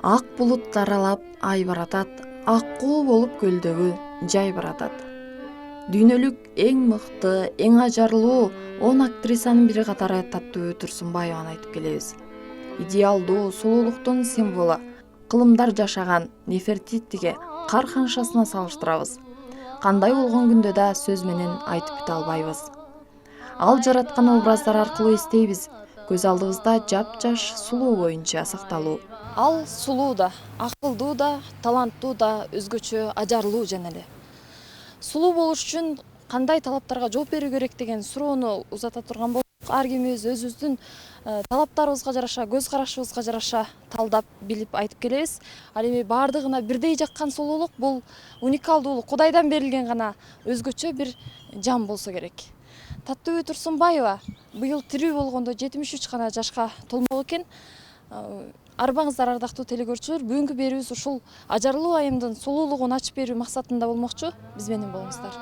Ак булут даралап ай баратат, аккуу болуп көлдөгү жай баратат. Дүйнөлүк эң мыкты, эң ажарлуу 10 актрисанын бири катары Таттуу Турсунбаеваны айтып келебиз. Идеалдуу сулуулуктун символу, кылымдар жашаган Нефертитиге кар ханшасына салыштырабыз. Кандай болгон күндө да сөз менен айтып бүтө албайбыз. Ал жараткан образдар аркылуу эстейбиз. Көз алдыбызда жапжаш сулуу боюнча сакталуу. Ал сулуу да, акылдуу да, таланттуу да, өзгөчө ажарлуу жана эле. Сулуу болуш үчүн кандай талаптарга жооп берүү керек деген суроону узата турган болсок, ар кимибиз өзүбүздүн талаптарыбызга жараша, көз карашыбызга жараша талдап билип айтып келебиз. Ал эми баардыгына бирдей жаккан сулуулук бул уникалдуулук, Кудайдан берилген гана өзгөчө бир жан болсо керек. Таттуу Турсунбаева быйыл тирүү болгондо 73 гана жашка толмок экен. Арбаңыздар, ардактуу телекөрүүчүлөр, бүгүнкү берүүбүз ушул ажарлуу айымдын сулуулугун ачып берүү максатында болмокчу. Биз менен болуңуздар.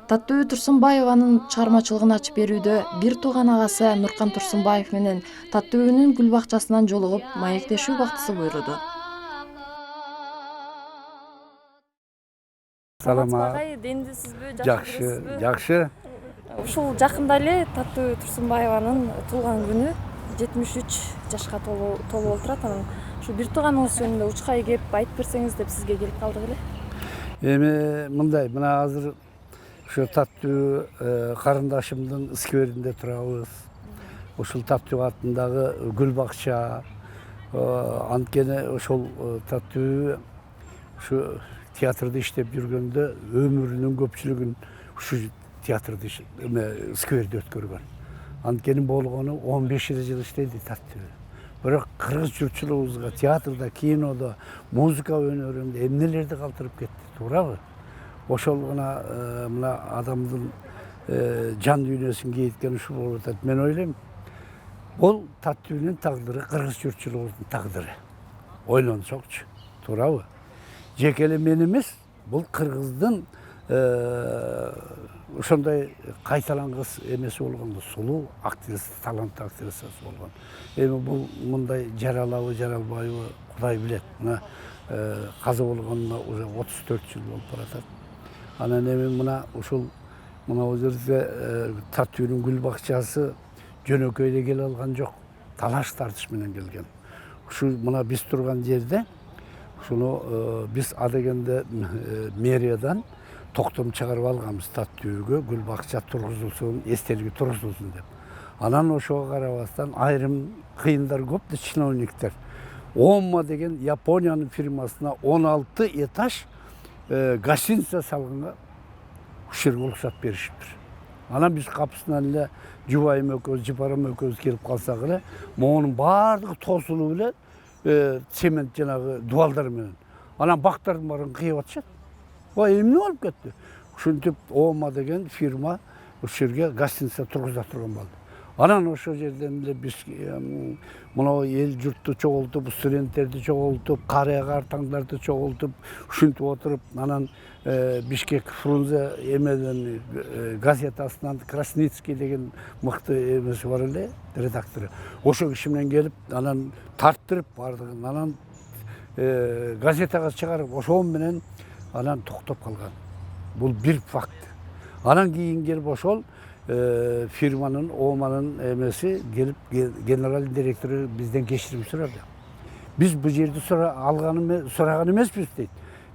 Таттуу Турсунбаеванын чыгармачылыгын ачып берүүдө бир тууган агасы Нуркан Турсунбаев менен Таттуунун гүл бакчасынан жолугуп маектешүү бактысы буйруду. Салама. Дендисизби, Жакшы, жакшы. Ушул жакында эле Таттуу Турсунбаеванын туулган күнү 73 жашка толуп отурат. Анан ушу бир тууганыңыз жөнүндө учкай кеп айтып берсеңиз деп сизге келип калдык эле. Эми мындай, мына азыр ушу Таттуу карындашымдын скверинде турабыз. Ушул Таттуу атындагы гүл бакча. Анткени ошол Таттуу ушу театрда иштеп жүргөндө өмүрүнүн көпчүлүгүн ушу театрда скверде өткөргөн. Анткени болгону 15 жыл иштеди Таттуу. Бирок кыргыз журтчулугубузга театрда, кинодо, музыка өнөрүндө эмнелерди калтырып кетти, туурабы? Ошол гана мына адамдын жан дүйнөсүн кейиткен ушул болуп атат. Мен ойлойм, бул Таттуунун тагдыры, кыргыз журтчулугубуздун тагдыры. Ойлонсокчу, туурабы? Жеке эле мен эмес, бул кыргыздын ошондой кайталангыс эмеси болгон, сулуу актриса, таланттуу актрисасы болгон. Эми бул мындай жаралабы, жаралбайбы Кудай билет. Мына каза болгонуна уже 34 жыл болуп баратат. Анан эми мына ушул жерде Таттуунун гүл бакчасы жөнөкөй эле келе алган жок. Талаш тартыш менен келген. Ушул мына биз турган жерде ушуну биз адегенде мэриядан токтом чыгарып алганбыз, Таттууга гүл бакча тургузулсун, эстелиги тургузулсун деп. Анан ошого карабастан айрым кыйындар көп да, чиновниктер. Омма деген Япониянын фирмасына 16 этаж гостиница салганга ушул жерге уруксат беришиптир. Анан биз капысынан эле жубайым экөөбүз, жыпарым экөөбүз келип калсак эле, монун баардыгы тосулуп эле цемент жанагы дубалдар менен. Анан бактардын баарын кыйып атышат. Эмне болуп кетти? Ушинтип Омма деген фирма ушул жерге гостиница тургуза турган болду. Анан ошол жерден эле биз мына эл журтту чогултуп, студенттерди чогултуп, карыя картаңдарды чогултуп, ушинтип отуруп, анан Бишкек Фрунзе эмеден газетасынан Красницкий деген мыкты эмеси бар эле, редактору. Ошол киши менен келип, анан тарттырып бардыгын, анан газетага чыгарып, ошол менен анан токтоп калган. Бул бир факт. Анан кийин келип ошол фирманын, Оманын эмеси келип, генерал директору бизден кечирим сурады. Биз бул жерди сураган эмеспиз дейт.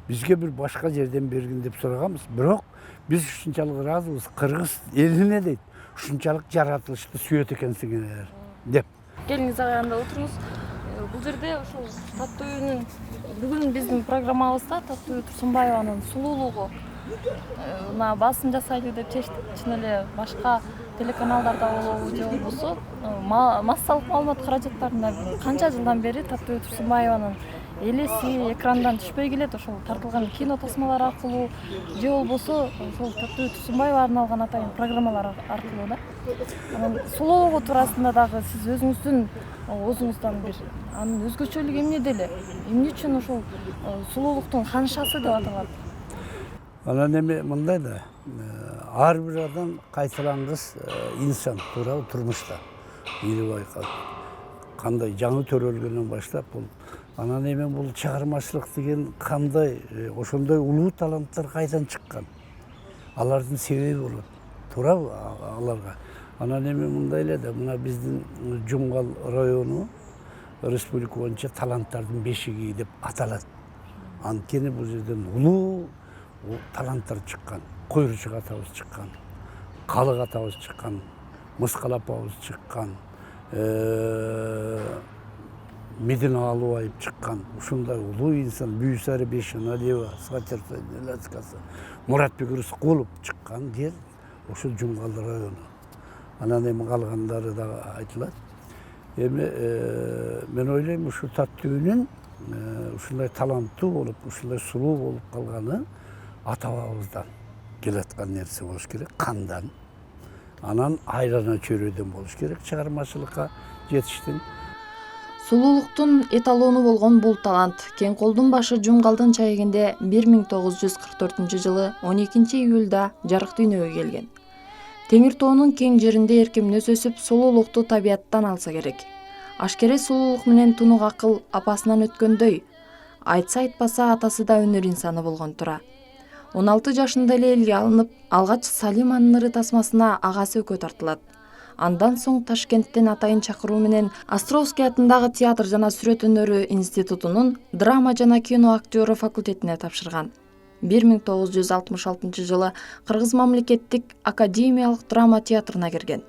Бизге бир башка жерден бергин деп сураганбыз. Бирок биз ушунчалык ыраазыбыз, кыргыз элине дейт. Ушунчалык жаратылышты сүйөт экенсиңер деп. Келиңиз анда отуруңуз. Бул жерде ошол Таттуунун бүгүн биздин программабызда Таттуу Турсунбаеванын сулуулугу мына басым жасайлы деп чечтик. Чын эле башка телеканалдарда болобу же болбосо массалык маалымат каражаттарында канча жылдан бери Таттуу Турсунбаеванын элеси экрандан түшпөй келет. Ошол тартылган кино тасмалар аркылуу же болбосо ошол Таттуу Турсунбаева арналган атайын программалар аркылуу да. Анан сулуулугу туурасында дагы сиз өзүңүздүн оозуңуздан бир анын өзгөчөлүгү эмнеде эле? Эмне үчүн ошол сулуулуктун ханшасы деп аталат? Анан эми мындай да, ар бир адам кайталангыс инсан, туурабы, турмушта. Кандай жаңы төрөлгөндөн баштап бул Анан эми бул чыгармачылык деген кандай, ошондой улуу таланттар кайдан чыккан? Алардын себеби болот. Туурабы аларга? Анан эми мындай эле да, мына биздин Жумгал району республика боюнча таланттардын бешиги деп аталат. Анткени бул жерден улуу таланттар чыккан. Койручук атабыз чыккан, Калык атабыз чыккан, Мыскал апабыз чыккан, Медина Алубаев чыккан. Ушундай улуу инсан, Бүйсары Бешеналиева, Скатерть-Ласкасы, Муратбек Рыскулов чыккан жер ошол Жумгал району. Анан эми калгандары да айтылат. Эми мен ойлойм ушу Таттүбүнүн ушундай таланттуу болуп, ушундай сулуу болуп калганы ата-бабабыздан келаткан нерсе болуш керек, кандан. Анан айлана чөйрөдөн болуш керек чыгармачылыкка жетиштин. Сулуулуктун эталону болгон бул талант Кеңколдун башы Жумгалдын чайыгинде 1944-жылы 12-июлда жарык дүйнөгө келген. Теңир тоонун кең жеринде эркемнөс өсүп, сулуулукту табияттан алса керек. Ашкере сулуулук менен тунук акыл апасынан өткөндөй, айтса айтпаса атасы да өнөр инсаны болгон тура. 16 жашында эле элге алынып, алгач Салим анын ыры тасмасына агасы өкө тартылат. Андан соң Ташкенттен атайын чакыруу менен Островский атындагы театр жана сүрөт өнөрү институтунун драма жана кино актёру факультетине тапшырган. 1966 жылы Кыргыз мамлекеттик академиялык драма театрына кирген.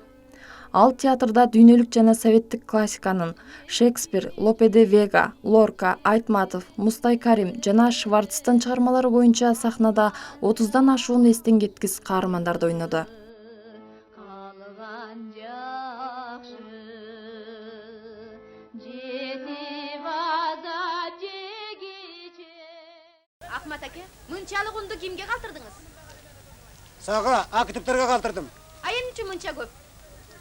Ал театрда дүйнөлүк жана советтик классиканын Шекспир, Лопе де Вега, Лорка, Айтматов, Мустай Карим жана Шварцтын чыгармалары боюнча сахнада 30дан ашуун эстен кеткис каармандарды ойноду. Ахмат аке, мынчалык унду кимге калтырдыңыз? Сага активтерге калтырдым. А эмне үчүн мынча көп?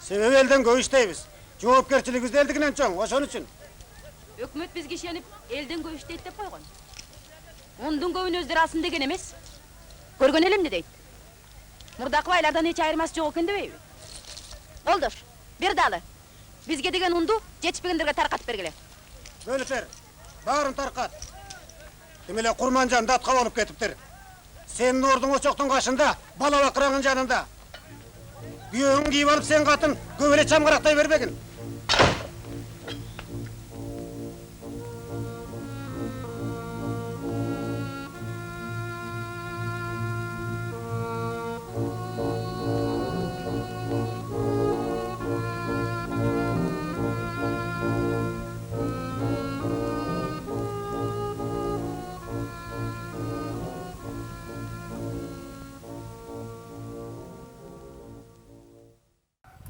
Себеби элден көп иштейбиз. Жоопкерчилигибиз элдигинен чоң, ошон үчүн. Өкмөт бизге ишенип, элден көп иштейт деп койгон. Ондун көбүн өздөрү алсын деген эмес. Көргөн элем эмне дейт? Мурдакы байлардан эч айырмасы жок экен дебейби? Болдош, бир далы. Бизге деген унду жетишпегендерге таркатып бергиле. Бөлүп бер. Баарын таркат. Демеле Курманжан датка болуп кетиптир. Сенин ордуң очоктун кашында, бала бакыраңын жанында. Күйөөңүн кийип алып сен катын көп эле чамгарактай бербегин.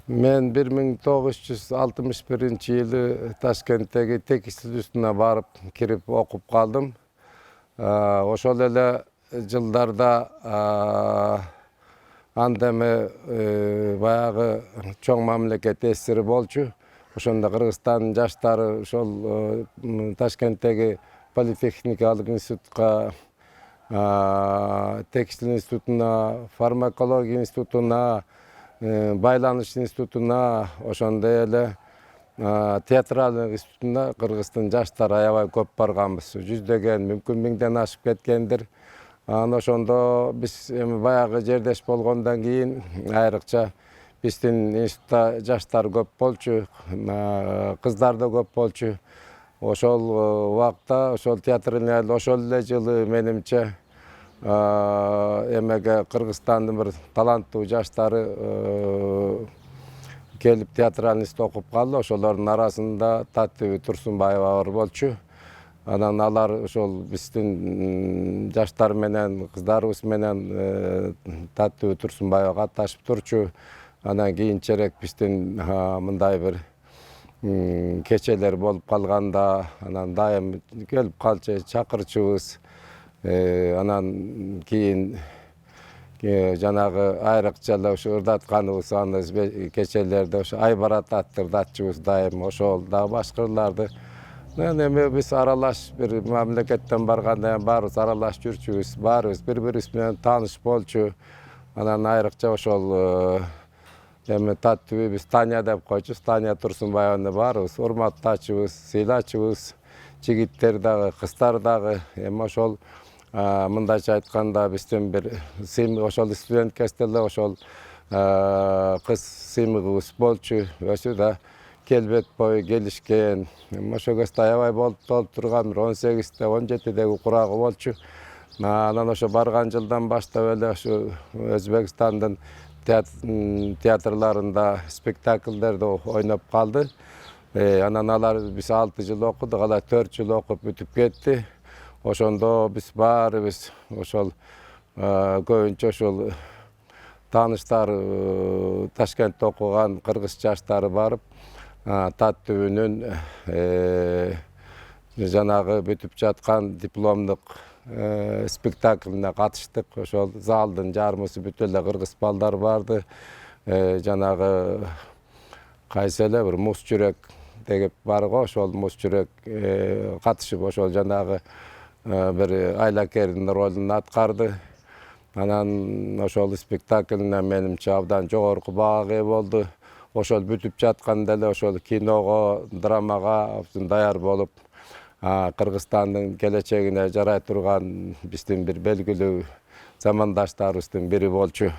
Мен 1961-жылы Ташкенттеги текстиль институтуна барып, кирип окуп калдым. Ошол эле жылдарда андеме баягы чоң мамлекет эсири болчу. Ошондо Кыргызстандын жаштары ошол Ташкенттеги политехникалык институтка, текстиль институтуна, фармакология институтуна, байланыш институтуна, ошондой эле театралдык институтуна Кыргыздын жаштары аябай көп барганбыз. Жүздөгөн, мүмкүн миңден ашып кеткендир. Анан ошондо биз эми баягы жердеш болгондон кийин айрыкча биздин институтта жаштар көп болчу, кыздар да көп болчу. Ошол убакта, ошол театрыны ошол эле жылы менимче эмеге Кыргызстандын бир таланттуу жаштары келип театральный институтта окуп калды. Ошолордун арасында Таттүбү Турсунбаева бар болчу. Анан алар ошол биздин жаштар менен, кыздарыбыз менен Таттүбү Турсунбаева катташып турчу. Анан кийинчерээк биздин мындай бир кечелер болуп калганда, анан дайым келип калчу, чакырчубуз. Анан кийин жанагы айрыкча эле ошо ырдатканыбыз, аны кечелерде ошо Айбарат атты ырдатчубуз дайым, ошол да башкырларды. Эми биз аралаш бир мамлекеттен барганда баарыбыз аралаш жүрчүбүз, баарыбыз бири-бирибиз менен тааныш болчу. Анан айрыкча ошол эми Таттүбү биз Таня деп койчубуз. Таня Турсунбаеваны баарыбыз урматтачубуз, сыйлачубуз. жигиттер дагы, кыздар дагы. Эми ошол мындайча айтканда биздин бир ошол студент кезде эле ошол кыз сыймыгыбыз болчу. Өзү да келбет бою келишкен. Ошол кезде аябай болуп турган бир 18-те 17-деги курагы болчу. Анан ошо барган жылдан баштап эле ошо Өзбекстандын театрларында спектакльдерди ойноп калды. Анан алар биз 6 жыл окудук, алар 4 жыл окуп бүтүп кетти. Ошондо биз баарыбыз ошол көбүнчө ошол тааныштар Ташкентте окуган кыргыз жаштары барып, Тат түбүнүн жанагы бүтүп жаткан дипломдук спектаклине катыштык. Ошол залдын жарымысы бүт эле кыргыз балдар барды. Жанагы кайсы эле бир муз жүрөк деп бар го, ошол муз жүрөк катышып ошол жанагы бир айлакердин ролун аткарды. Анан ошол спектаклине менимче абдан жогорку баага ээ болду. Ошол бүтүп жатканда эле ошол киного, драмага даяр болуп, Кыргызстандын келечегине жарай турган биздин бир белгилүү замандаштарыбыздын бири болчу.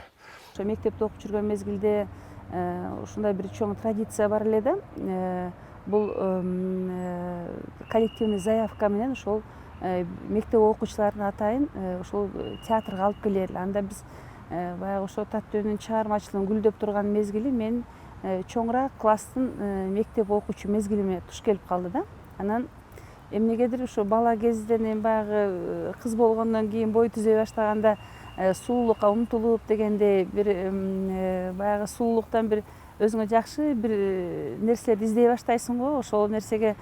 Ошо мектепте окуп жүргөн мезгилде ушундай бир чоң традиция бар эле да. Бул коллективный заявка менен ошол мектеп окуучуларын атайын ошол театрга алып келели. Анда биз баягы ошо Таттөөнүн чыгармачылыгын гүлдөп турган мезгили мен чоңураак класстын мектеп окуучу мезгилиме туш келип калды да. Анан эмнегедир ошо бала кезден эми баягы кыз болгондон кийин бой түзөй баштаганда сулуулукка умтулуп дегенде бир баягы сулуулуктан бир өзүңө жакшы бир нерселерди издей баштайсың го, ошол нерсеге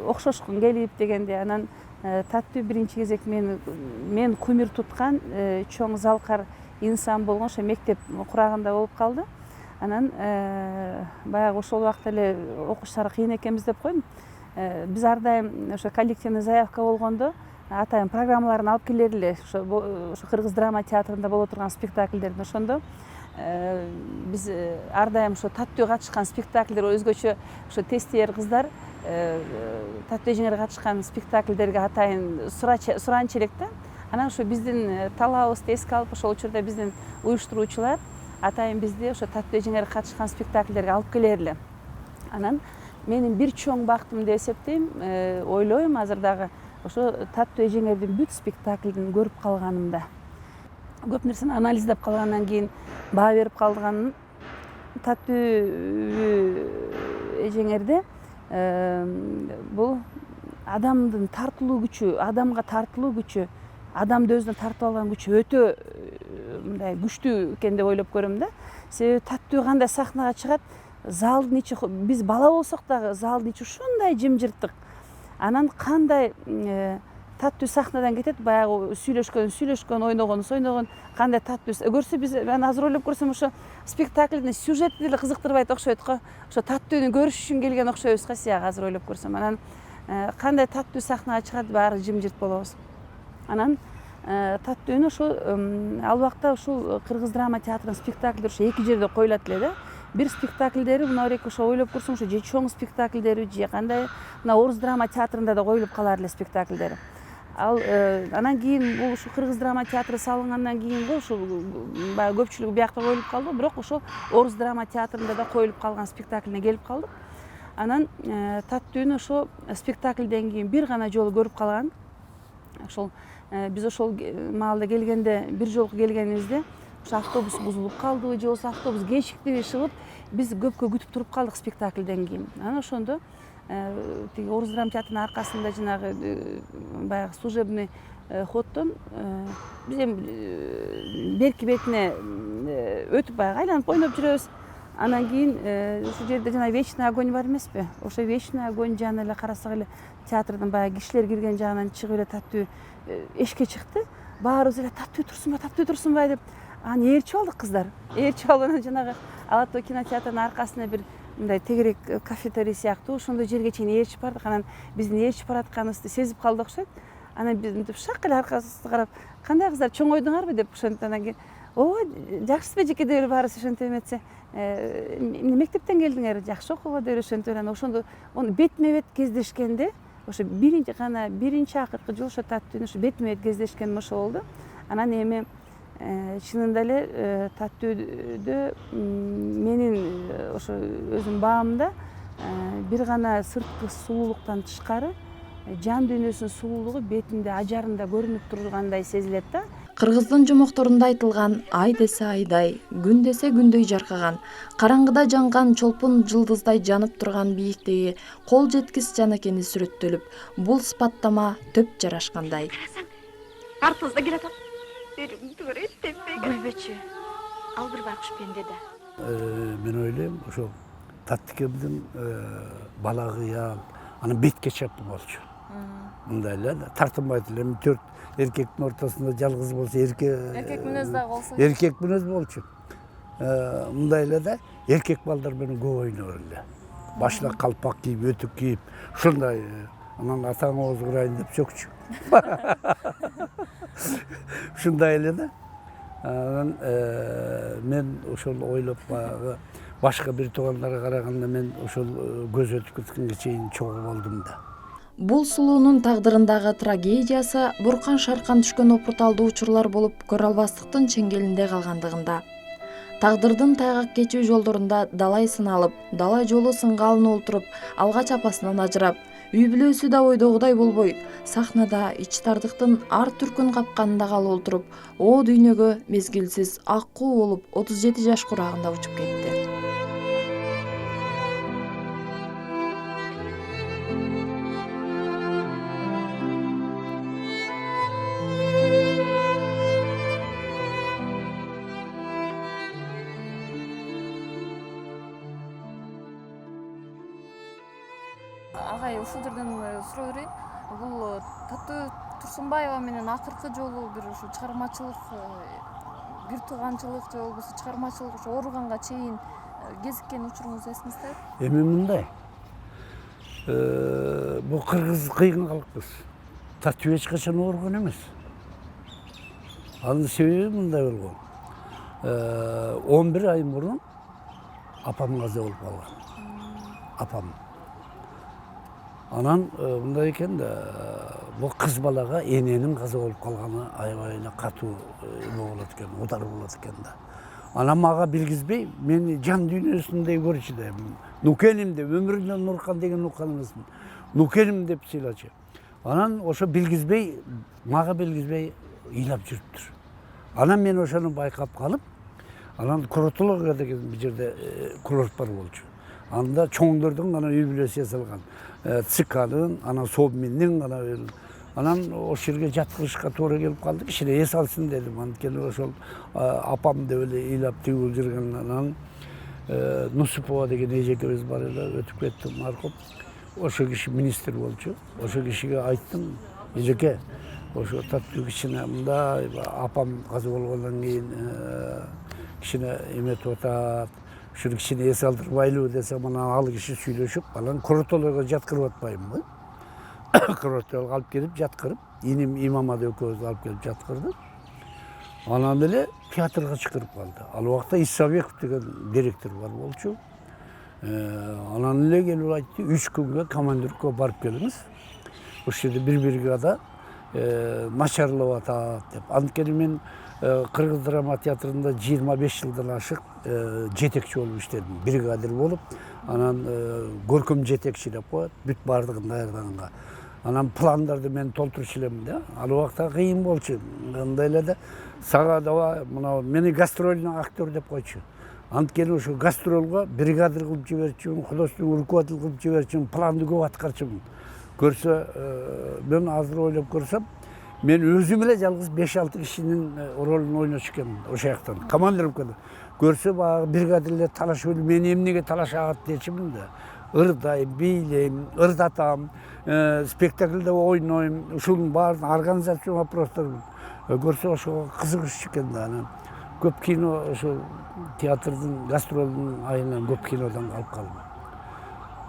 окшошкуң келип дегенде анан Таттуу биринчи кезек мен кумир туткан чоң залкар инсан болгон ошо мектеп курагында болуп калды. Анан баягы ошол убакта эле окуштары кыйын экенбиз деп койдум. Биз ар дайым ошо коллективный заявка болгондо атайын программаларын алып келер эле. Ошо Кыргыз драма театрында боло турган спектакльдердин ошондо биз ар дайым ошо Таттуу катышкан спектакльдер өзгөчө ошо тестиер кыздар Таттуу эжеңер катышкан спектакльдерге атайын суранчу элек да. Анан ошо биздин талабыбызды эске алып ошол учурда биздин уюштуруучулар атайын бизди ошо Таттуу эжеңер катышкан спектакльдерге алып келер эле. Анан менин бир чоң бактым деп эсептейм, ойлойм азыр дагы ошо Таттуу эжеңердин бүт спектакльдин көрүп калганымда. Көп нерсени анализдеп калгандан кийин баа берип калганын Таттуу эжеңерде бул адамдын тартылуу күчү, адамга тартылуу күчү, адамды өзүнө тартып алган күчү өтө мындай күчтүү экен деп ойлоп көрөм да. Себеби Таттуу кандай сахнага чыгат, залдын ичи, биз бала болсок дагы залдын ичи ушундай жымжырттык. Анан кандай Таттуу сахнадан кетет, баягы сүйлөшкөн, ойногон, кандай Таттуу көрсө биз азыр ойлоп көрсөм ошо спектакльдин сюжети деле кызыктырбайт окшойт го. Ошо Таттууну көрүш үчүн келген окшойбуз го сиягы азыр ойлоп көрсөм. Анан кандай Таттуу сахнага чыгат, баары жымжырт болобуз. Анан Таттууну ошо ал убакта ушул Кыргыз драма театрынын спектакльдери ошо эки жерде коюлат эле да. Бир спектакльдери мына ошо ойлоп көрсөм ошо же чоң спектакльдери же кандай мына Орус драма театрында да коюлуп калар эле спектакльдери. Анан кийин бул ушу Кыргыз драма театры салынгандан кийин го ушул баягы көпчүлүгү биякта коюлуп калды, бирок ошо Орус драма театрында да коюлуп калган спектаклине келип калдык. Анан Таттууну ошо спектакльден кийин бир гана жолу көрүп калган. Ошол биз ошол маалда келгенде, бир жолку келгенибизде ошо автобус бузулуп калдыбы же болбосо автобус кечиктиби чыгып, биз көпкө күтүп туруп калдык спектакльден кийин. Анан ошондо тиги Орус драма театрынын аркасында жанагы баягы служебный ходдон биз эми берки бетине өтүп баягы айланып ойноп жүрөбүз. Анан кийин ушул жерде жана вечный огонь бар эмеспи? Ошо вечный огонь жагына эле карасак эле театрдын баягы кишилер кирген жагынан чыгып эле Таттуу эшикке чыкты. Баарыбыз эле Таттуу турсунбай деп аны ээрчип алдык кыздар. Ээрчип алып анан жанагы Ала Тоо кинотеатрынын аркасына бир мындай тегерек кафетерий сыяктуу ошондой жерге чейин ээрчип бардык. Анан биздин ээрчип баратканыбызды сезип калды окшойт. Анан биз мынтип шак эле аркабызга карап, кандай кыздар чоңойдуңарбы деп ошентип анан кийин ооба жакшысызбы эжеке деп эле баарыбыз ошентип эметсе, мектептен келдиңер, жакшы окууга деп эле ошентип анан ошондо бетме бет кездешкенде ошо биринчи акыркы жолу ошо таттууну ушу бетиме бет кездешкеним ошо болду. Анан эми чынында эле таттуудө менин ошо өзүмдүн баамда бир гана сырткы сулуулуктан тышкары жан дүйнөсүнүн сулуулугу бетинде ажарында көрүнүп тургандай сезилет да. Кыргыздын жомокторунда айтылган ай десе айдай, күн десе күндөй жаркаган, караңгыда жанган чолпун жылдыздай жанып турган бийиктеги кол жеткис жан экени сүрөттөлүп, бул сыпаттама төп жарашкандай. Картызда келатам. Гүлбөчү, ал бир байкуш пенде да. Мен ойлойм, ошо Таттикемдин балагы анан бетке чапты болчу. Мындай эле тартынбайт эле 4 эркектин ортосунда жалгыз болсо эркек мүнөз дагы болсо. Эркек мүнөз болчу. Мындай эле да эркек балдар менен көп ойнор эле. Башына калпак кийип, өтүк кийип, ушундай анан атаң ооз урайын деп сөкчү. Ушундай эле да. Анан мен ошол ойлоп баягы башка бир туугандарга караганда мен ошол көз өткүзгөнгө чейин чогуу болдум да. Бул сулуунун тагдырындагы трагедиясы буркан шаркан түшкөн опурталдуу учурлар болуп көрө албастыктын чеңгелинде калгандыгында. Тагдырдын тайгак кечүү жолдорунда далай сыналып, далай жолу сынгалын олтуруп, алгач апасынан ажырап, үй бүлөсү да ойдогудай болбой, сахнада ич тардыктын ар түркүн капканында калып олтуруп, о дүйнөгө мезгилсиз аккуу болуп 37 жаш курагында учуп кетти. Агай, ушул жерден суроо берейин. Бул Таттуу Турсунбаева менен акыркы жолу бир ушу чыгармачылык, бир тууганчылык же болбосо чыгармачылык ушу ооруганга чейин кезиккен учуруңуз эсиңиздеби? Эми мындай. Бул кыргыз кыйын калкпыз. Таттуу эч качан ооруган эмес. Анын себеби мындай болгон. 11 ай мурун апам каза болуп калган. Апам. Анан мындай экен да, бул кыз балага эненин каза болуп калганы аябай эле катуу эме болот экен, удар болот экен да. Анан мага билгизбей, мени жан дүйнөсүндөй көрчү да. Нукеним деп, өмүрүндө Нуркан деген Нуркан эмесмин. Нукеним деп сыйлачы. Анан ошо билгизбей, мага билгизбей ыйлап жүрүптүр. Анан мен ошону байкап калып, анан курортология деген бир жерде курорт бар болчу. Анда чоңдордун гана үй бүлөсү жасалган. ЦКнын, анан Совминдин, анан ошол жерге жаткырышка туура келип калды. Кичине эс алсын дедим. Анткени ошол апам деп эле ыйлап тигип жүргөн. Анан Нусупова деген эжекебиз бар эле, өтүп кетти маркум. Ошол киши министр болчу. Ошол кишиге айттым, эжеке, ошо Таттуу кичине мындай апам каза болгондон кийин кичине эметип атат. Ушуну кичине эс алдырбайлыбы десем, анан ал киши сүйлөшүп, анан курортологко жаткырып атпайбынбы? Курортологко алып келип жаткырып, иним Имамады экөөбүздү алып келип жаткырды. Анан эле театрга чакырып калды. Ал убакта Исабеков деген директор бар болчу. Анан эле келип айтты, 3 күнгө командировкага барып келиңиз. Ошол жерде бир бригада начарлап атат деп. Анткени мен Кыргыз драма театрында 25 жылдан ашык жетекчи болуп иштедим, бригадир болуп, анан көркөм жетекчи деп коет, бүт баардыгын даярдаганга. Анан пландарды мен толтурчу элем да. Ал убакта кыйын болчу. Андай эле да, сага давай, мына мени гастрольный актер деп койчу. Анткени ошо гастролго бригадир кылып жиберчүмүн, художественный руководитель кылып жиберчүмүн, планды көп аткарчумун. Көрсө, мен азыр ойлоп көрсөм, мен өзүм эле жалгыз 5-6 кишинин ролун ойночу экенмин ошол жактан. Командировкада көрсө баягы бригадирлер талашып, мени эмнеге талашат дечимин да. Ырдайм, бийлейм, ырдатам, спектакльде ойнойм, ушунун баарын организация вопростор көрсө ошого кызыгышчу экен да. Анан көп кино ошо театрдын гастролдун айынан көп кинодон калып калдым.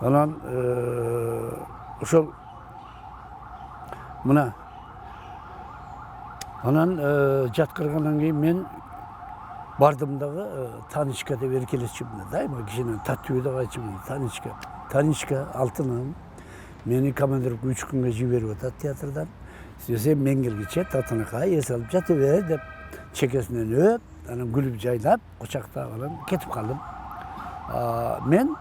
Анан ошол мына анан жаткыргандан кийин мен бардым дагы Таничка деп эркелечимин. Дайыма кичине Таттуу деп айтчумун. Таничка, алтыным, Мени командировка 3 күнгө жиберип атат театрдан. Сен мен келгиче татынакка эс алып жата бер деп чекесинен өп, анан күлүп жайнап, кучактап анан кетип калдым. Мен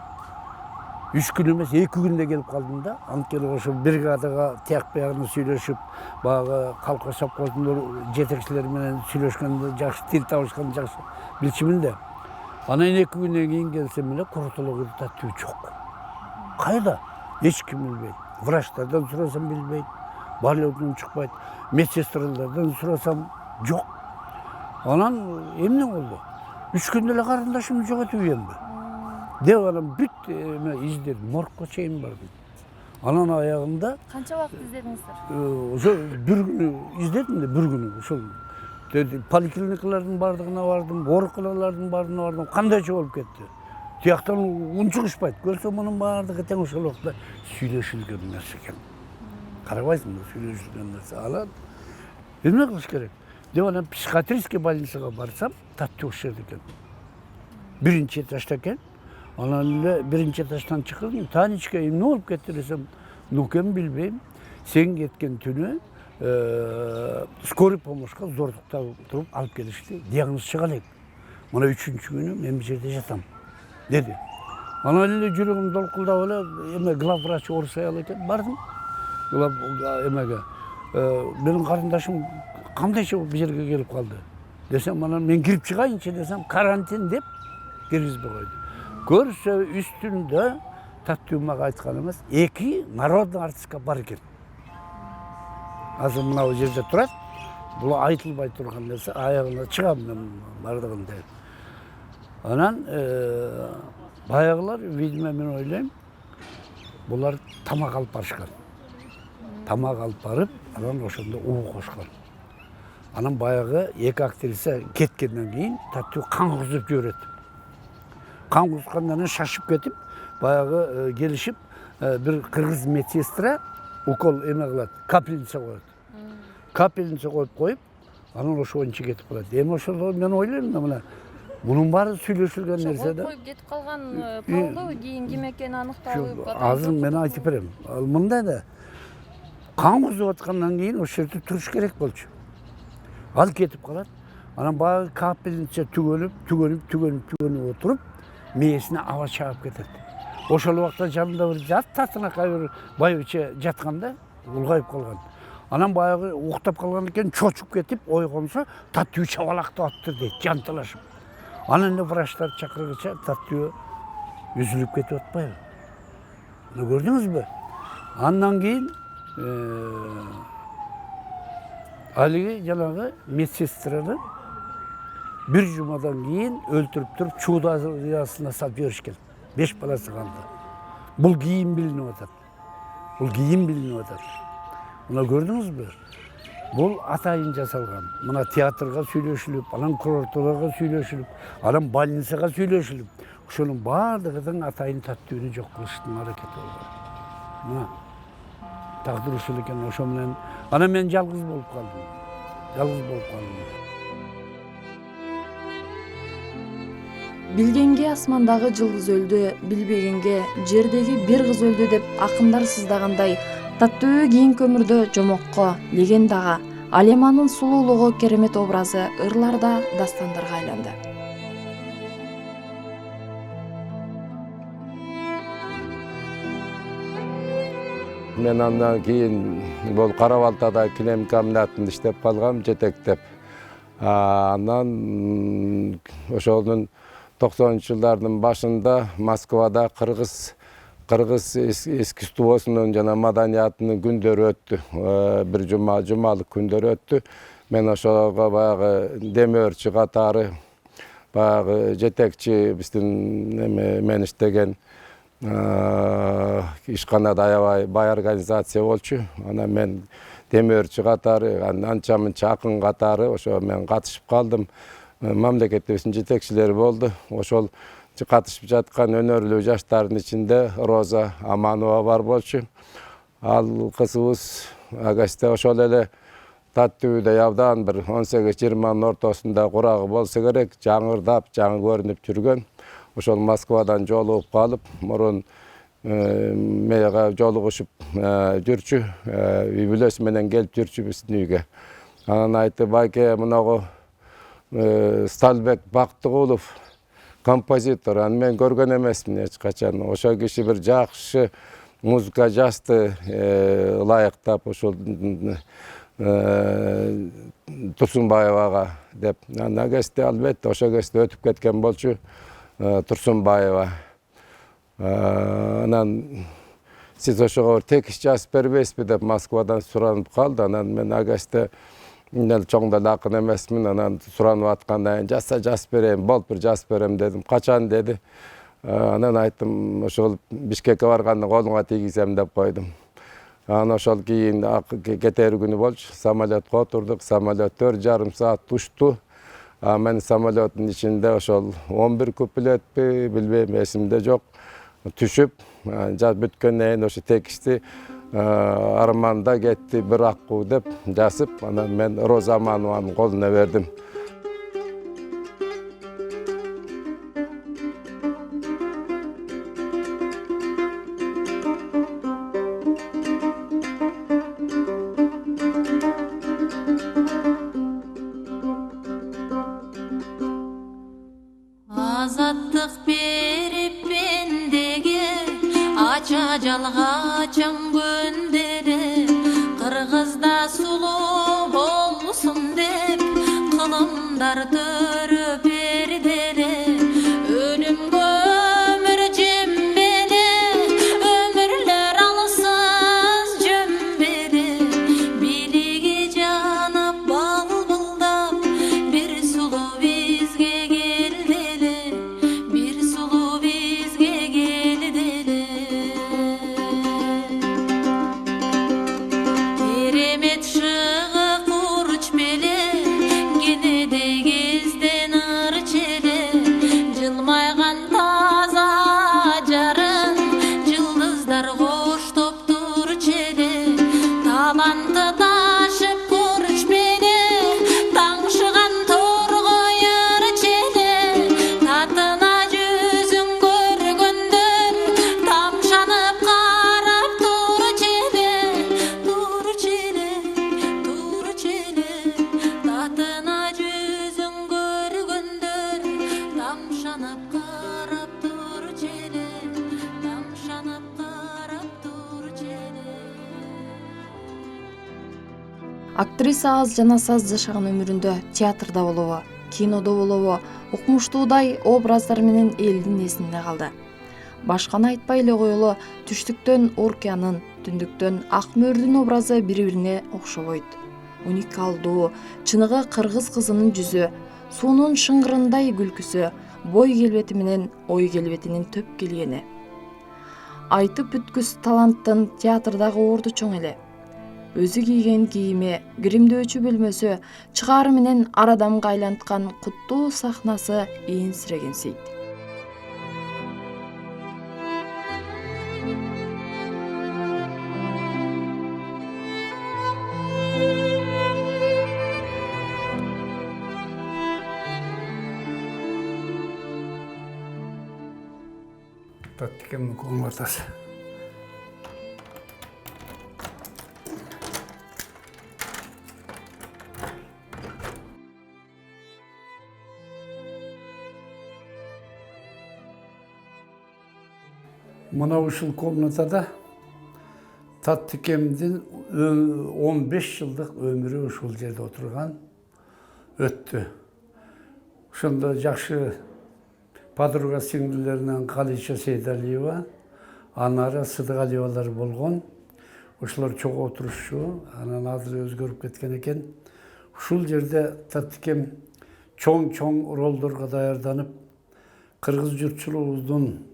3 күн эмес 2 күндө келип калдым да. Анткени ошо бригадага тияк биягын сүйлөшүп, баягы калка совхоздун жетекчилери менен сүйлөшкөндө жакшы тил табышканды жакшы билчүмүн да. Анан 2 күндөн кийин келсем эле куртулук таттуу жок. Кайда? Эч ким билбейт. Врачтардан сурасам билбейт. Барлыгынан чыкпайт. Медсестралардан сурасам жок. Анан эмне болду? 3 күндө эле карындашымды жоготуп ийемби? Деп анан бүт издедим, моргко чейин бардым. Анан аягында Канча убакыт издедиңиздер? ошо бир күнү издедим да, бир күнү ошол поликлиникалардын бардыгына бардым, ооруканалардын бардыгына бардым, кандайча болуп кетти. Тияктан унчугушпайт. Көрсөм мунун бардыгы тең ошол убакта сүйлөшүлгөн нерсе экен. Карабайсыңбы, сүйлөшүлгөн нерсе. Анан эмне кылыш керек? Деп анан психиатрический больницага барсам, таттуу ошол жерде экен. Биринчи этажда экен. Анан эле биринчи этаждан чыкырдым. Танечка, эмне болуп кетти десем, нукем билбейм. Сен кеткен түнү скорый помощька зордуктап туруп алып келишти. Диагноз чыга элек. Мына 3-күнү мен бул жерде жатам деди. Анан эле жүрөгүм долкулдап эле главврач орус аял экен. Бардым. Эмеге менин карындашым кандайча бул жерге келип калды десем, анан мен кирип чыгайынчы десем, карантин деп киргизбей койду. Көрсө үстүндө таттуу мага айткан эмес, 2 народный артистка бар экен. Азыр мына жерде турат. Бул айтылбай турган нерсе, аягына чыгам мен бардыгын деп. Анан баягылар, видимо, мен ойлойм, булар тамак алып барышкан. Тамак алып барып, анан ошондо уу кошкон. Анан баягы 2 актриса кеткенден кийин таттуу кан кузуп жиберет. Кан кузгандан шашып кетип, баягы келишип, бир кыргыз медсестра укол эме кылат, капельница коет. Капельница коюп, анан ошончо кетип калат. Эми ошол мен ойлойм да, мына мунун баары сүйлөшүлгөн нерсе да. Коюп кетип калган болду, кийин ким экени аныкталып. Азыр мен айтып берем. Ал мындай да кан кузуп аткандан кийин ошол жерде туруш керек болчу. Ал кетип калат. Анан баягы капельница түгөнүп отуруп, мээсине аба чаап кетет. Ошол убакта жанында бир жат татынакай бир байбиче жатканда улгайып калган. Анан баягы уктап калган экен, чочуп кетип, ойгонсо таттуу чабалактап атты дейт, жанталашып. Анан эле врачтар чакыргыча таттуу үзүлүп кетип атпайбы? Муну көрдүңүзбү? Андан кийин алиги жанагы медсестраны бир жумадан кийин өлтүрүп туруп чуудо астына салып жиберишкен. 5 баласы калды. Бул кийин билинип атат. Мына көрдүңүзбү? Бул атайын жасалган. Мына театрга сүйлөшүлүп, анан курортторго сүйлөшүлүп, анан больницага сүйлөшүлүп, ошонун баардыгынын атайын таттууну жок кылыштын аракети болгон. Мына тагдыр ушул экен, ошо менен анан мен жалгыз болуп калдым. Билгенге асмандагы жылдыз өлдү, билбегенге жердеги бир кыз өлдү деп акындар сыздагандай, таттуу кийинки өмүрдө жомокко, легендага, Алеманын сулуулугу керемет образы ырларда, дастандарга айланды. Мен андан кийин бул Кара Балтада килем комбинатында иштеп калгам, жетектеп. Анан ошонун 90-жылдардын башында Москвада кыргыз искусствосунун жана маданиятынын күндөрү өттү. Бир жумалык күндөр өттү. Мен ошого баягы демөөрчү катары, баягы жетекчи биздин мен иштеген ишканада аябай бай организация болчу. Анан мен демөөрчү катары, анча мынча акын катары ошо мен катышып калдым. Мамлекетибиздин жетекчилери болду. Ошол катышып жаткан өнөрлүү жаштардын ичинде Роза Аманова бар болчу. Ал кызыбыз агасте ошол эле таттуудай абдан бир 18-20 ортосунда курагы болсо керек, жаңырдап, жаңы көрүнүп жүргөн. Ошол Москвадан жолугуп калып, мурун meyga joluguşup жүрчү, үй бүлөсү менен келип жүрчү биздин үйгө. Анан айтты, байке, мынагу Сталбек Бактыгулов композитор, аны мен көргөн эмесмин эч качан. Ошол киши бир жакшы музыка жазды, ылайыктап ошол Турсунбаевага деп. Ана кезде албетте ошол кезде өтүп кеткен болчу Турсунбаева. Анан сиз ошого бир текст жазып бербейсизби деп Москвадан суранып калды. Анан мен агасте мен чоңдо акын эмесмин. Анан суранып аткандан кийин жазып берейин, болуп бир жазып берем дедим. Качан деди. Анан айттым, ошол Бишкекке барганда колуңа тийгизем деп койдум. Анан ошол кийин кетер күнү болчу. Самолетко отурдук. Самолет 4,5 саат учту. Мен самолеттин ичинде ошол 11 куплетпи, билбейм, эсимде жок. Түшүп, жазып бүткөндөн кийин ошо текстти Арманда кетти бир аккуу деп жазып, анан мен Роза Аманованын колуна бердим. Азаттык берип пендеге, ача жалгачың күндери, кыргызда сулуу болсун деп кылымдар төрөп бердери. Өлүмгө өмүр жембели, өмүрлөр алсыз жөмбели, билиги жанап балбылдап, бир сулуу бизге келдели, бир сулуу бизге келдели. Керемет шыгы курч беле, кенеде кезден ырчеле, жылмайган таза жарын, жылдыздар коштоп турчеле, таланты ташып курч беле, таңшыган торгой ырчеле, татына жүзүн көргөндөр, тамшанып карап турчеле, турчеле, турчеле, татына жүзүн көргөндөр, тамшанып карап турчеле, тамшанып карап турчеле. Актриса аз жана саз жашаган өмүрүндө театрда болобу, кинодо болобу, укмуштуудай образдар менен элдин эсинде калды. Башканы айтпай эле коелу, түштүктөн Оркиянын, түндүктөн Ак мөөрдүн образы бири-бирине окшобойт. Уникалдуу, чыныгы кыргыз кызынын жүзү, суунун шыңгырындай күлкүсү, бой келбети менен ой келбетинин төп келгени. Айтып бүткүс таланттын театрдагы орду чоң эле. Өзү кийген кийими, гримдөөчү бөлмөсү, чыгаары менен ар адамга айланткан куттуу сахнасы ээнсирегенсейт. Таттикемдин комнатасы. Мына ушул комнатада Таттикемдин 15 жылдык өмүрү ушул жерде отурган, өттү. Ошондо жакшы подруга сиңдилеринен Калиша Сейдалиева, Анара Сыдыгалиевалар болгон. Ошолор чогуу отурушчу, анан азыр өзгөрүп кеткен экен. Ушул жерде Таттикем чоң ролдорго даярданып, кыргыз журтчулугубуздун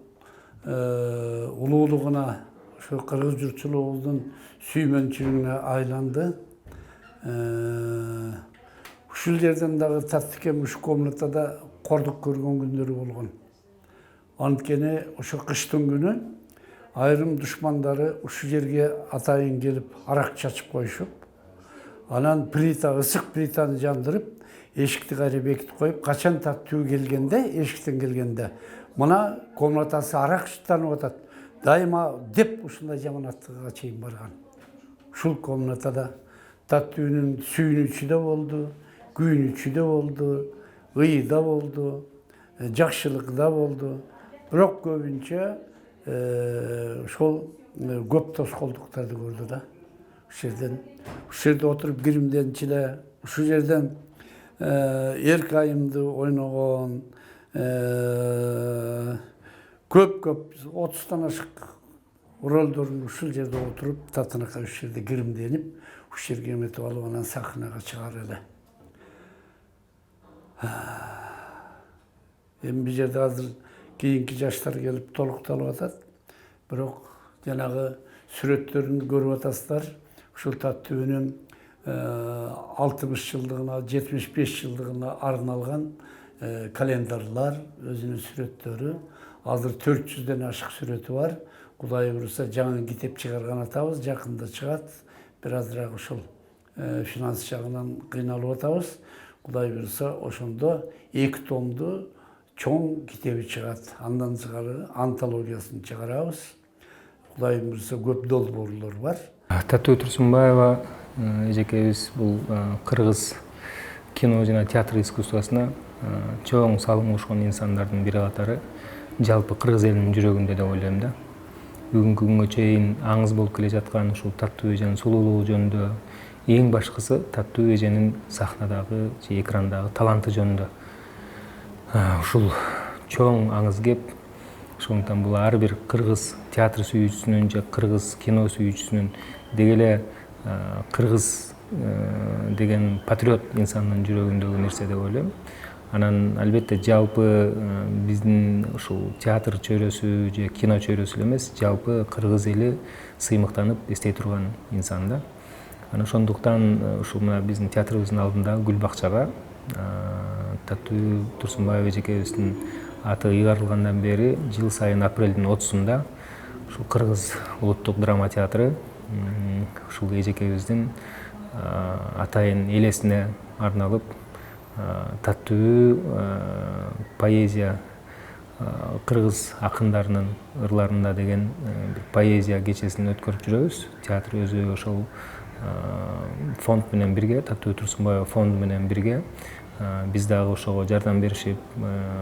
улуулугуна, ошо кыргыз журтчулугубуздун сүймөнчүлүгүнө айланды. Ушул жерден дагы Таттикем ушу комнатада кордук көргөн күндөрү болгон. Анткени ошо кыштын күнү айрым душмандары ушу жерге атайын келип арак чачып коюшуп, анан плита, ысык плитаны жандырып, эшикти кайра бекитип коюп, качан таттуу келгенде, эшиктен келгенде, мына комнатасы арак шыттанып атат. дайыма деп ушундай жаманаттыкка чейин барган. Ушул комнатада таттүүнүн сүйүнүчү да болду, күйүнүчү да болду, ый да болду, жакшылык да болду. Бирок көбүнчө ошол көп тоскоолдуктарды көрдү да. Ушул жерде отуруп киримденчи эле, ушул жерден эрк айымды ойногон, көп 30-тан ашык ролдорун ушул жерде отуруп, татынакай ушул жерде киримденип, ушул жерге эметип алып, анан сахнага чыгар эле. Эми бул жерде азыр кийинки жаштар келип толукталып атат. Бирок жанагы сүрөттөрүн көрүп атасыздар. Ушул таттүүнүн 60 жылдыгына, 75 жылдыгына арналган календарлар, өзүнүн сүрөттөрү. Азыр 400ден ашык сүрөтү бар. Кудай буюрса жаңы китеп чыгарган атабыз, жакында чыгат. Бир азыраак ушул финанс жагынан кыйналып атабыз. Кудай буюрса ошондо 2 томду чоң китеби чыгат. Андан сыргары антологиясын чыгарабыз. Кудай буюрса көп долбоорлор бар. Таттуу Турсунбаева эжекебиз бул кыргыз кино жана театр искусствосуна чоң салым кошкон инсандардын бири катары. Жалпы кыргыз элинин жүрөгүндө деп ойлойм да. Бүгүнкү күнгө чейин аңыз болуп келе жаткан ушул Таттуу эженин сулуулугу жөнүндө, эң башкысы Таттуу эженин сахнадагы же экрандагы таланты жөнүндө ушул чоң аңыз кеп, ошондуктан бул ар бир кыргыз театр сүйүүчүсүнүн же кыргыз кино сүйүүчүсүнүн деги эле кыргыз деген патриот инсандын жүрөгүндөгү нерсе деп ойлойм. Анан албетте жалпы биздин ушул театр чөйрөсү же кино чөйрөсү эле эмес, жалпы кыргыз эли сыймыктанып эстей турган инсан да. Анан ошондуктан ушул мына биздин театрыбыздын алдындагы гүл бакчага Таттуу Турсунбаева эжекебиздин аты ыйгарылгандан бери жыл сайын апрелдин 30-сунда ушул Кыргыз улуттук драма театры ушул эжекебиздин атайын элесине арналып таттуу поэзия кыргыз акындарынын ырларында деген бир поэзия кечесин өткөрүп жүрөбүз. Театр өзү ошол фонд менен бирге, Таттуу Турсунбаева фонду менен бирге биз дагы ошого жардам беришип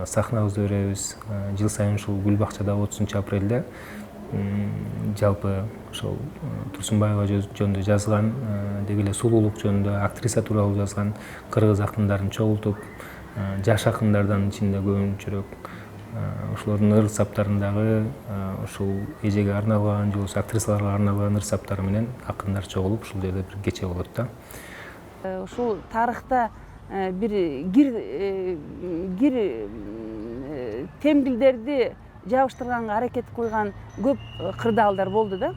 сахнабызды өрөбүз. Жыл сайын ушул гүл бакчада 30-апрелде жалпы ошол Турсунбаева жөнүндө жазган, деги эле сулуулук жөнүндө актриса тууралуу жазган кыргыз акындарын чогултуп, жаш акындардан ичинде көбүнчөрөөк ошолордун ыр саптарындагы ушул эжеге арналган же болбосо актрисаларга арналган ыр саптары менен акындар чогулуп ушул жерде бир кече болот да. Ушул тарыхта бир гир темгилдерди жабыштырганга аракет кылган көп кырдаалдар болду да.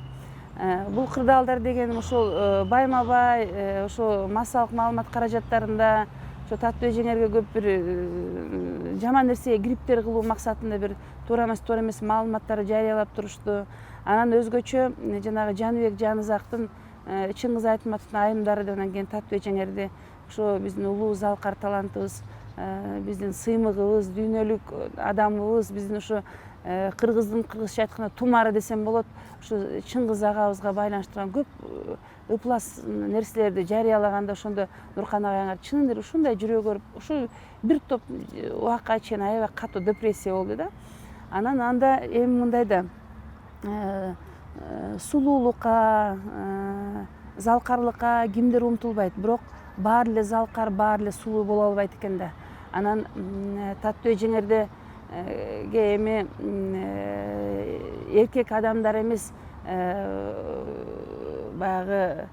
Бул кырдаалдар деген ошол байма-бай ошо массалык маалымат каражаттарында ошо Таттуу эжеңерге көп бир жаман нерсеге кириптер кылуу максатында бир туура эмес маалыматтарды жарыялап турушту. Анан өзгөчө жанагы Жаныбек Жанызактын Чыңгыз Айтматовдун айымдары анан кийин Таттуу эжеңерди ошо биздин улуу залкар талантыбыз, биздин сыймыгыбыз, дүйнөлүк адамыбыз, биздин ошо кыргызча айтканда тумары десем болот, ушу Чыңгыз агабызга байланыштырган көп ыплас нерселерди жарыялаганда ошондо Нуркан агайга чынын эле ушундай жүрөгү ооруп, ушу бир топ убакка чейин аябай катуу депрессия болду да. Анан анда эми мындай да сулуулукка, залкарлыкка кимдир умтулбайт, бирок баары эле залкар, баары эле сулуу боло албайт экен да. Анан Таттуу эжеңерде эми эркек адамдар эмес, баягы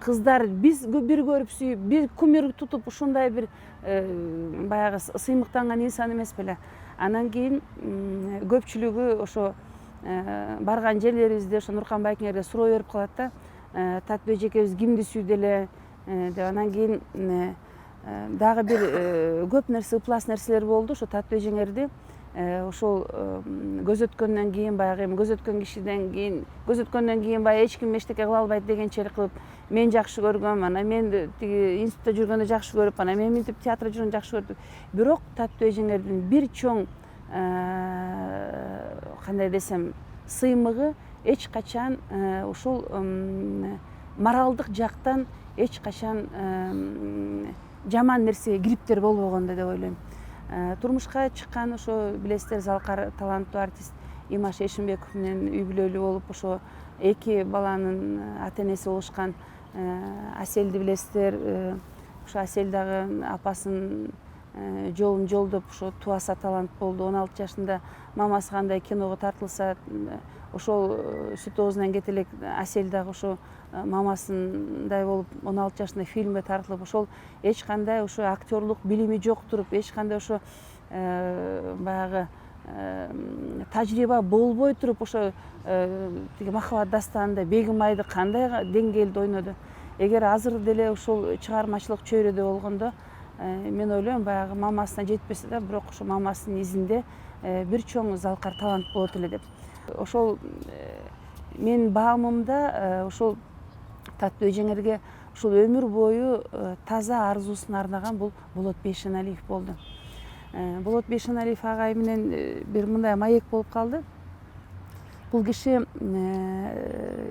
кыздар биз бир көрүп сүйүп, бир кумир тутуп ушундай бир баягы сыймыктанган инсан эмес беле. Анан кийин көпчүлүгү ошо барган жерлерибизде ошо Нуркан Байкеңерге суроо берип калат да. Таттуу эжекебиз кимди сүйдү эле деп. Анан кийин дагы бир көп нерсе, ыплас нерселер болду. Ошо Таттуу эжеңерди ошол көзөткөндөн кийин, баягы эми көзөткөн кишиден кийин баягы эч ким эчтеке кыла албайт дегенчелик кылып, мен жакшы көргөм, анан мен тиги институтта жүргөндө жакшы көрүп, анан мен мынтип театрда жүргөндө жакшы көрдүм. Бирок Таттуу эжеңердин бир чоң кандай десем, сыймыгы эч качан ошол моралдык жактан эч качан жаман нерсеге кириптер болбогондой деп ойлойм. Турмушка чыккан ошо билесиздер Залкар таланттуу артист Имаш Эшимбеков менен үй бүлөлүү болуп ошо 2 баланын ата энеси болушкан Аселди билесиздер. Ошо Асел дагы апасын жолун жолдоп ошо Туаса талант болду. 16 жашында мамасы кандай киного тартылса, ошол сүт оозунан кете элек Асел дагы ошо мамасындай болуп 16 жашында фильмге тартылып, ошол эч кандай ошо актерлук билими жок туруп, эч кандай ошо баягы тажрыйба болбой туруп ошо тиги Махабат дастанында Бегим айды кандай деңгээлде ойноду. Эгер азыр деле ушул чыгармачылык чөйрөдө болгондо, мен ойлойм баягы мамасына жетпесе да, бирок ошо мамасынын изинде бир чоң Залкар талант болот эле деп. Ошол менин баамымда ошол Таттуу Эжеңерге ушул өмүр бою таза арзуусун арнаган бул Болот Бейшеналиев болду. Болот Бейшеналиев агай менен бир мындай маек болуп калды. Бул киши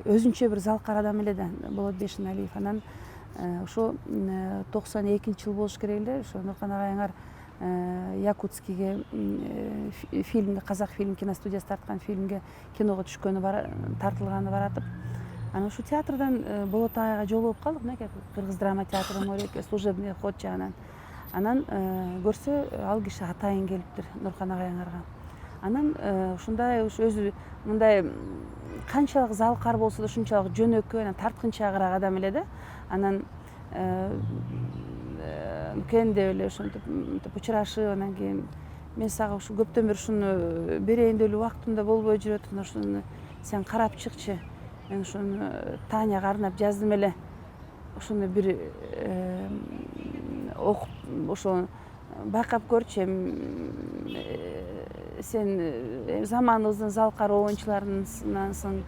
өзүнчө бир залкар адам эле да, Болот Бейшеналиев. Анан ошо 92-жыл болуш керек эле, ошо Нуркан агайыңар Якутскийге фильмге, казак фильм киностудиясы тарткан фильмге киного түшкөнү тартылганы баратып, анан ушу театрдан Болот агайга жолугуп калдык, мынакей Кыргыз драма театрынын моряки, служебный ход жагынан. Анан көрсө ал киши атайын келиптир Нуркан агайыңарга. Анан ушундай өзү мындай канчалык залкар болсо да ушунчалык жөнөкөй, анан тарткынчагыраак адам эле да. Анан Нүкен деп эле ошентип учурашып, анан кийин мен сага ушу көптөн бери ушуну берейин деп эле убактымда болбой жүрөт, ушуну сен карап чыкчы. Мен ушуну Таняга арнап жаздым эле. Ошону бир окуп, ошо байкап көрчү. Сен заманыбыздын залкар оюнчуларынансың.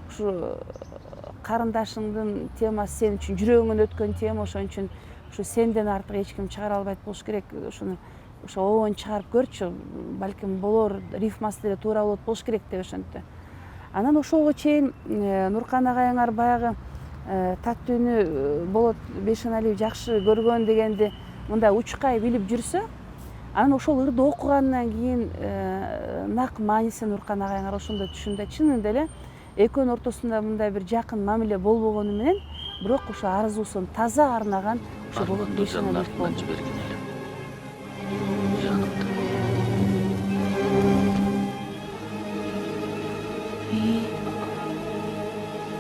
Ушу карындашыңдын темасы сен үчүн жүрөгүңөн өткөн тема, ошон үчүн ушу сенден артык эч ким чыгара албайт болуш керек. Ошону ошо оюн чыгарып көрчү. Балким болор, рифмасы деле туура болот болуш керек деп ошентти. Анан ошого чейин Нуркан агайыңар баягы Таттууну Болот Бейшеналиев жакшы көргөн дегенди мындай учкай билип жүрсө, анан ошол ырды окугандан кийин нак маанисин Нуркан агайыңар ошондо түшүндү. Чынында эле экөөнүн ортосунда мындай бир жакын мамиле болбогону менен, бирок ошо арзуусун таза арнаган ошо Болот Бейшеналиев болду.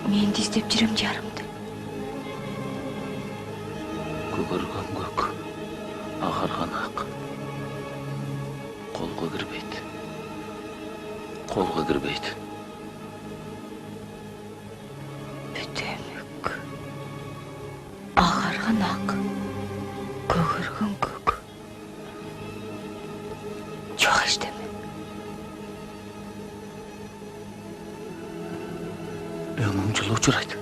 Мен де издеп жүрөм жарымды. Көгөргөн көк, агарган ак. Колго кирбейт. Колго кирбейт. Бүтөмүк. Агарган ак. Көгөргөн көк. Жок эчтеме. Өңүң жылуу учурайт.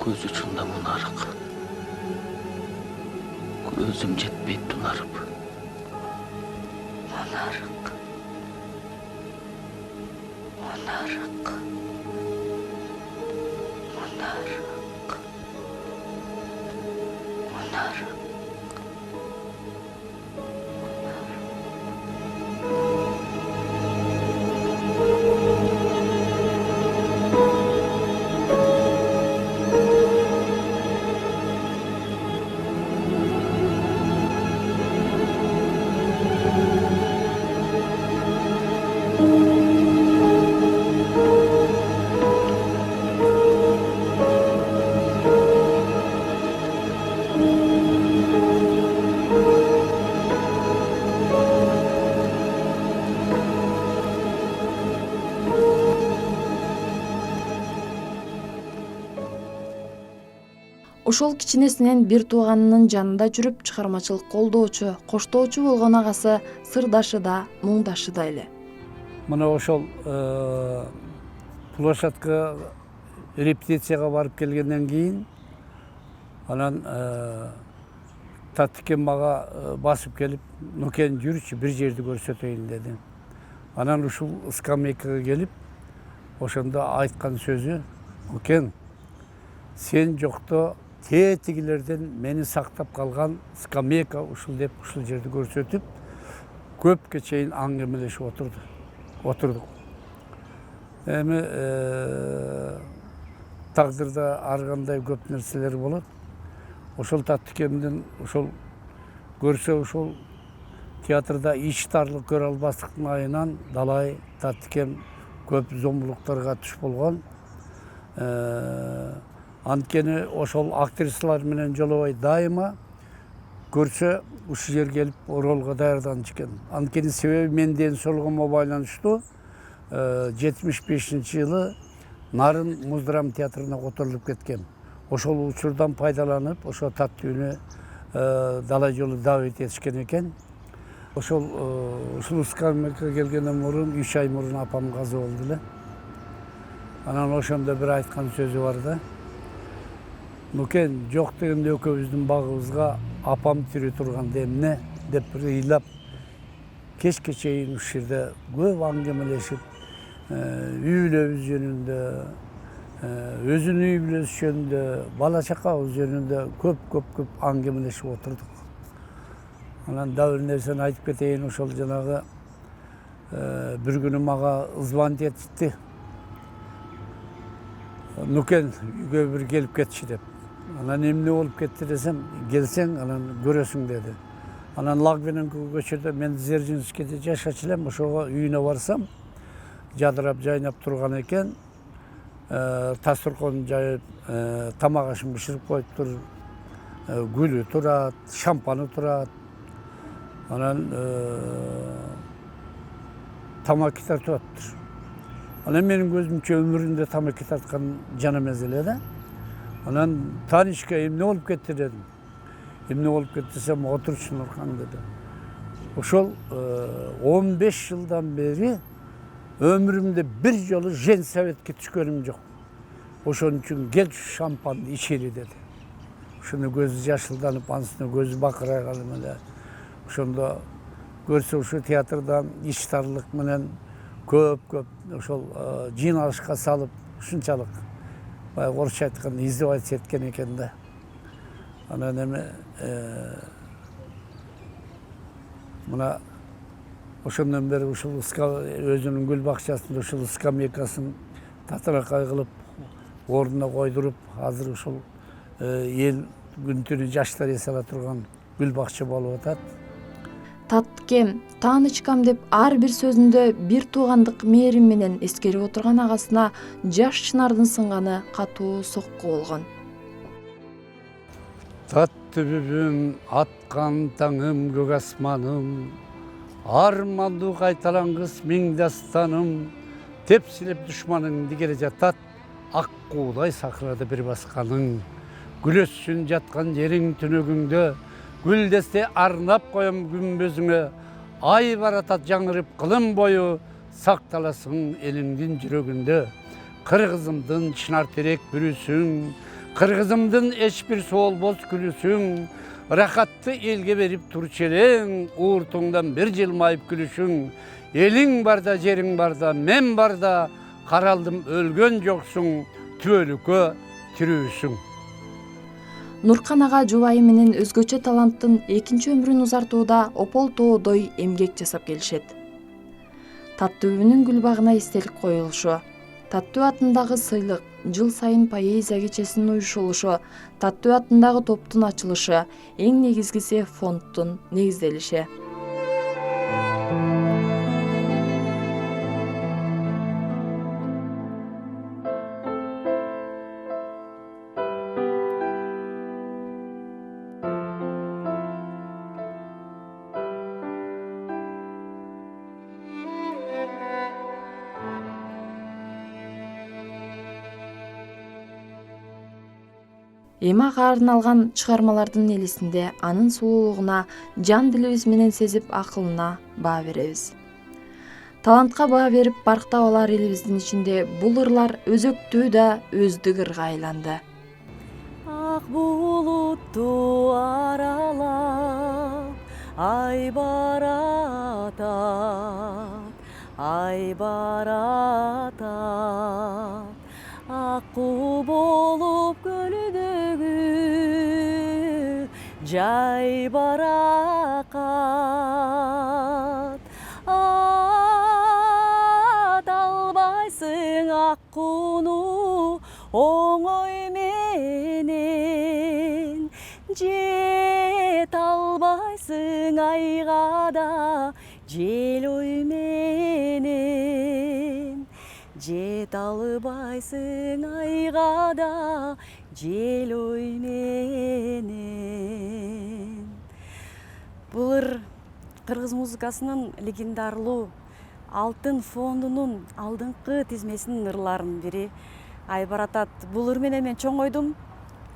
Көз учунда мунарык. Көзүм жетпейт тунарып. Монарык. Монарык. Монарык. Монарык. Ошол кичинесинен бир тууганынын жанында жүрүп чыгармачылык колдоочу, коштоочу болгон агасы сырдашы да, муңдашы да эле. Мына ошол площадка репетицияга барып келгенден кийин анан Таттыкен мага басып келип, Нукен жүрчү бир жерди көрсөтөйүн деди. Анан ушул скамейкага келип, ошондо айткан сөзү, Нукен, сен жокто тетигилерден мени сактап калган скамейка ушул деп ушул жерди көрсөтүп, көпкө чейин аңгемелешип отурдук. Эми тагдырда ар кандай көп нерселер болот. Ошол Таттыкемдин ошол көрсө ошол театрда иш тарлык көрө албастыктын айынан далай Таттыкем көп зомбулуктарга туш болгон. Анткени ошол актрисалар менен жолобой дайыма көрсө ушул жерге келип ролго даярданчу экен. Анткени себеби мен ден соолугума байланыштуу 75-жылы Нарын Муздрам театрына которулуп кеткем. Ошол учурдан пайдаланып, ошо Таттүүнү далай жолу давет этишкен экен. Ошол скамейкага келгенден мурун 3 ай мурун апам каза болду эле. Анан ошондо бир айткан сөзү бар да. Нукен, жок дегенде экөөбүздүн багыбызга апам тирүү турганда эмне деп бир ыйлап, кечке чейин ушул жерде көп аңгемелешип, үй бүлөбүз жөнүндө, өзүнүн үй бүлөсү жөнүндө, бала чакабыз жөнүндө көп аңгемелешип отурдук. Анан дагы бир нерсени айтып кетейин, ошол жанагы бир күнү мага звонить этти. Нукен, үйгө бир келип кетчи деп. Анан эмне болуп кетти десем, келсең, анан көрөсүң деди. Анан Лагвиненко көчөдө мен Дзержинскийде жашачу элем, ошого үйүнө барсам, жадырап жайнап турган экен. Тасыркон жайып, тамак ашын бышырып коюптур, гүлү турат, шампаны турат. Анан тамаки тартып атыптыр. Анан менин көзүмчө өмүрүндө тамаки тарткан жан эмес эле да. Анан Танишка эмне болуп кетти дедим. Эмне болуп кетти десем, отурчу Нуркан деди. Ошол 15 жылдан бери өмүрүмдө бир жолу женсоветке түшкөнүм жок. Ошон үчүн келчү шампанды ичели деди. Ошондо көзү жашылданып, анысына көзү бакырай калып эле. Ошондо көрсө ушу театрдан иштарлык менен көп ошол жыйналышка салып, ушунчалык баягы орусча айтканда издевательство эткен экен да. Анан эми мына ошондон бери ушул өзүнүн гүл бакчасында ушул скамейкасын татыракай кылып ордуна койдуруп, азыр ушул эл күн түнү жаштар эс ала турган гүл бакча болуп атат. Таттыкем, таанычкам деп ар бир сөзүндө бир туугандык мээрим менен эскерип отурган агасына жаш чынардын сынганы катуу сокку болгон. Татты бүбүм, аткан таңым, көк асманым, армандуу кайталангыс миң дастаным, тепсилеп душманыңды келе жатат, ак куудай сахрада бир басканың, гүл өссүн жаткан жериң түнөгүңдө, гүлдесте арнап коем күмбөзүңө, ай баратат жаңырып кылым бою, сакталасың элиңдин жүрөгүндө, кыргызымдын чынар терек бүрүсүң, кыргызымдын эч бир соолбос күлүсүң, рахатты элге берип турчу элең, ууртуңдан бир жылмайып күлүшүң, элиң барда, жериң барда, мен барда, каралдым өлгөн жоксуң, түбөлүккө тирүүсүң. Нуркан ага жубайы менен өзгөчө таланттын экинчи өмүрүн узартууда опол тоодой эмгек жасап келишет. Таттүүнүн гүл багына эстелик коюлушу, Таттуу атындагы сыйлык, жыл сайын поэзия кечесинин уюшулушу, Таттуу атындагы топтун ачылышы, эң негизгиси фонддун негизделиши. Эми ага арналган чыгармалардын элесинде анын сулуулугуна жан дилибиз менен сезип акылына баа беребиз. Талантка баа берип барктап алар элибиздин ичинде бул ырлар өзөктүү да өздүк ырга айланды. Ак булутту аралап баратат, ай баратат, аккуу болуп көлүдөгү жай баракат. Албайсың аккууну оңой менен, жете албайсың айга да жел ой менен, жете албайсың айга да жел ой менен. Бул ыр кыргыз музыкасынын легендарлуу алтын фондунун алдыңкы тизмесинин ырларынын бири. Ай баратат. Бул ыр менен мен чоңойдум.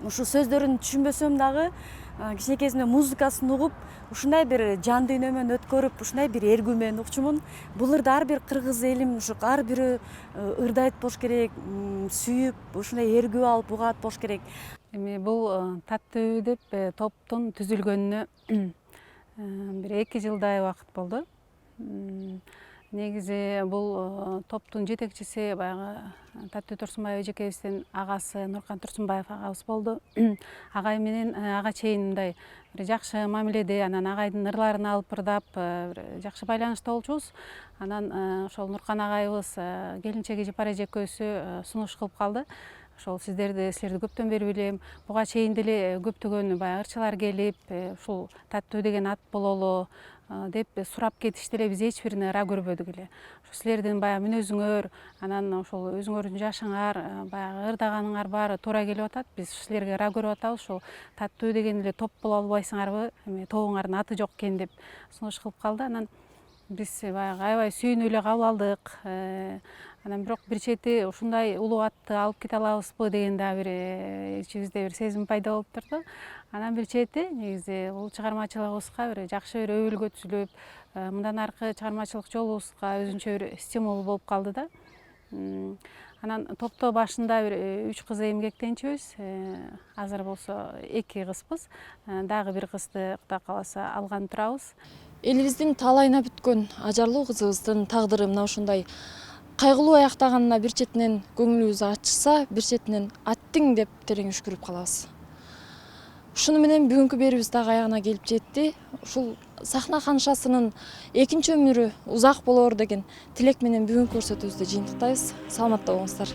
Ушу сөздөрүн түшүнбөсөм дагы кичинекейимде музыкасын угуп, ушундай бир жан дүйнөмөн өткөрүп, ушундай бир эргүү менен укчумун. Бул ырды ар бир кыргыз элим ушу ар бирөө ырды айтып болуш керек, сүйүп, ушундай эргүү алып угат болуш керек. Эми бул Таттуу деп топтун түзүлгөнүнө бир 2 жылдай убакыт болду. Негизи бул топтун жетекчиси баягы Таттуу Турсунбаев эжекебиздин агасы Нуркан Турсунбаев агабыз болду. Агай менен ага чейин мындай бир жакшы мамиледе, анан агайдын ырларын алып ырдап жакшы байланышта болчубуз. Анан ошол Нуркан агайыбыз келинчеги Жапар эжекебизге сунуш кылып калды. Ошол силерди көптөн бери билем. Буга чейин деле көптөгөн баягы ырчылар келип, ушул Таттуу деген ат бололу деп сурап кетишти эле, биз эч бирине ыра көрбөдүк эле. Силердин баягы мүнөзүңөр, анан ошол өзүңөрдүн жашыңар, баягы ырдаганыңар баары туура келип атат. Биз силерге ыра көрүп атабыз. Ошол Таттуу деген эле топ боло албайсыңарбы? Эми тобуңардын аты жок экен деп сунуш кылып калды. Анан биз баягы аябай сүйүнүп эле кабыл алдык. Анан бирок бир чети ушундай улуу атты алып кете алабызбы деген да бир ичибизде бир сезим пайда болуп турду. Анан бир чети негизи бул чыгармачылыгыбызга бир жакшы бир өбөлгө түзүлүп, мындан аркы чыгармачылык жолубузга өзүнчө бир стимул болуп калды да. Анан топто башында бир 3 кыз эмгектенчүбүз. Азыр болсо 2 кызбыз. Дагы бир кызды Кудай кааласа алган турабыз. Элибиздин талайына бүткөн ажарлуу кызыбыздын тагдыры мына ушундай кайгылуу аяктаганына бир четинен көңүлүбүз ачышса, бир четинен аттиң деп терең үшкүрүп калабыз. Ушуну менен бүгүнкү берүүбүз дагы аягына келип жетти. Ушул сахна ханышасынын экинчи өмүрү узак болоор деген тилек менен бүгүнкү көрсөтүүбүздү жыйынтыктайбыз. Саламатта болуңуздар.